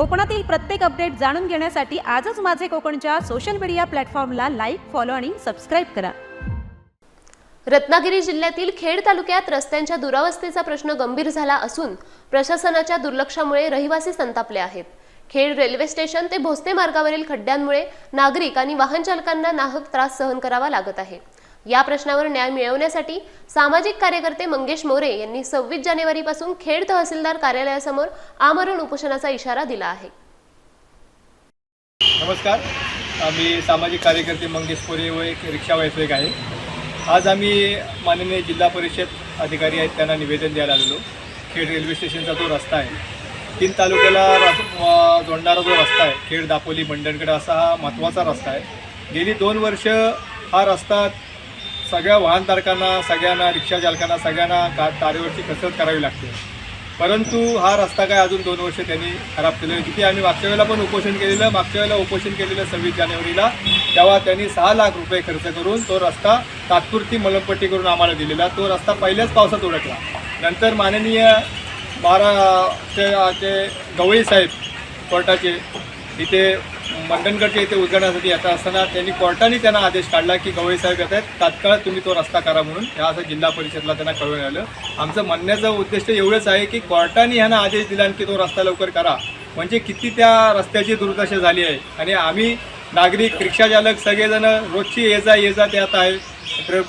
कोकणातील प्रत्येक अपडेट जाणून घेण्यासाठी आजच माझे कोकणच्या सोशल मीडिया प्लॅटफॉर्मला लाईक, फॉलो आणि सबस्क्राईब करा। रत्नागिरी जिल्ह्यातील खेड तालुक्यात रस्त्यांच्या दुरावस्थेचा प्रश्न गंभीर झाला असून प्रशासनाच्या दुर्लक्षामुळे रहिवासी संतापले आहेत। खेड रेल्वे स्टेशन ते भोसते मार्गावरील खड्ड्यांमुळे नागरिक आणि वाहन चालकांना नाहक त्रास सहन करावा लागत आहे। या प्रश्नावर न्याय मिळवण्यासाठी सामाजिक कार्यकर्ते मंगेश मोरे यांनी 26 जानेवारीपासून खेड तहसीलदार कार्यालयासमोर आमरण उपोषणाचा इशारा दिला आहे। नमस्कार, आम्ही सामाजिक कार्यकर्ते मंगेश मोरे व एक रिक्षा व्यावसायिक आहे। आज आम्ही माननीय जिल्हा परिषद अधिकारी आहेत त्यांना निवेदन द्यायला आलेलो। खेड रेल्वे स्टेशनचा जो रस्ता आहे 3 तालुक्याला जोडणारा जो रस्ता आहे खेड, दापोली, मंडणगड असा हा महत्त्वाचा रस्ता आहे। गेली 2 वर्ष हा रस्ता सगळ्या वाहनधारकांना, सगळ्यांना, रिक्षा चालकांना, सगळ्यांना तारेवरची कसरत करावी लागते। परंतु हा रस्ता काय अजून 2 वर्ष त्यांनी खराब केलं आहे। तिथे आम्ही मागच्या वेळेला पण उपोषण केलेलं, 26 जानेवारीला, तेव्हा त्यांनी 6 लाख रुपये खर्च करून तो रस्ता तात्पुरती मलमपट्टी करून आम्हाला दिलेला। तो रस्ता पहिल्याच पावसात उडकला। नंतर माननीय महाराष्ट्राचे गवळी साहेब कोर्टाचे इथे मंडणगडच्या इथे उद्घाटनासाठी येत असताना कोर्टाने त्यांना आदेश काढला की गवळी साहेब येत आहेत, तात्काळ तुम्ही तो रस्ता करा म्हणून। ह्या असं जिल्हा परिषदला त्यांना कळवण्यात आलं। आमचं म्हणण्याचं उद्दिष्ट एवढंच आहे की कोर्टाने ह्यांना आदेश दिला की तो रस्ता लवकर करा, म्हणजे किती त्या रस्त्याची दुर्दशा झाली आहे। आणि आम्ही नागरिक, रिक्षा चालक सगळेजण रोजची ये जा त्यात आहे।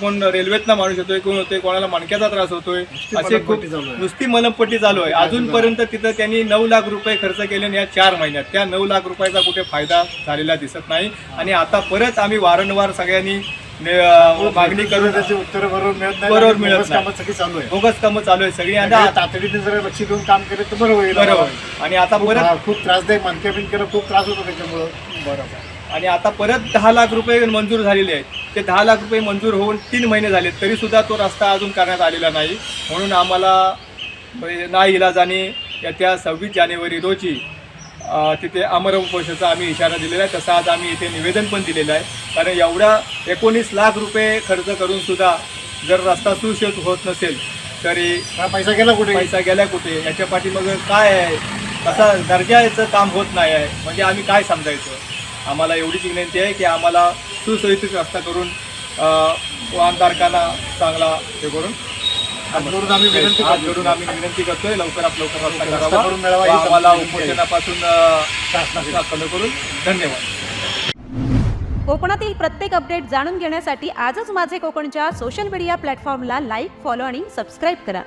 कोण रेल्वेतनं माणूस येतोय, कोण होतोय, कोणाला मणक्याचा त्रास होतोय, असे खूप नुसती मलमपट्टी चालू आहे। अजूनपर्यंत तिथं त्यांनी 9 लाख रुपये खर्च केले या 4 महिन्यात। त्या 9 लाख रुपयाचा कुठे फायदा झालेला दिसत नाही। आणि आता परत आम्ही वारंवार सगळ्यांनी मागणी करून त्याची उत्तर बरोबर मिळत नाही। बोगस कामं चालू आहे सगळी। आणि तातडीने जरा लक्ष देऊन काम केलं तर बरं होईल। आणि आता परत खूप त्रासदायक मणक्या बिनक्याला खूप त्रास होतो त्याच्यामुळं। बरोबर। आणि आता परत 10 लाख रुपये मंजूर झालेले आहेत। ते 10 लाख रुपये मंजूर होऊन 3 महिने झाले तरीसुद्धा तो रस्ता अजून करण्यात आलेला नाही। म्हणून आम्हाला नाईलाजाने येत्या 26 जानेवारी रोजी तिथे आमरण उपोषणाचा आम्ही इशारा दिलेला आहे। तसं आज आम्ही इथे निवेदन पण दिलेलं आहे। कारण एवढा 19 लाख रुपये खर्च करूनसुद्धा जर रस्ता सुशोभित होत नसेल तरी पैसा गेला कुठे याच्या पाठीमागं काय आहे, कसा दर्जाचं काम होत नाही आहे, म्हणजे आम्ही काय समजायचं। आम्हाला एवढीच विनंती आहे की आम्हाला सुसोयीचा रस्ता करून वाहनधारकांना चांगला हे करून आम्ही विनंती करतोय लवकरात लवकर रस्ता करावा, आम्हाला उपोषणापासून शासनाकडे करून। धन्यवाद। कोकणातील प्रत्येक अपडेट जाणून घेण्यासाठी आजच माझे कोकणच्या सोशल मीडिया प्लॅटफॉर्मला लाईक, फॉलो आणि सबस्क्राईब करा।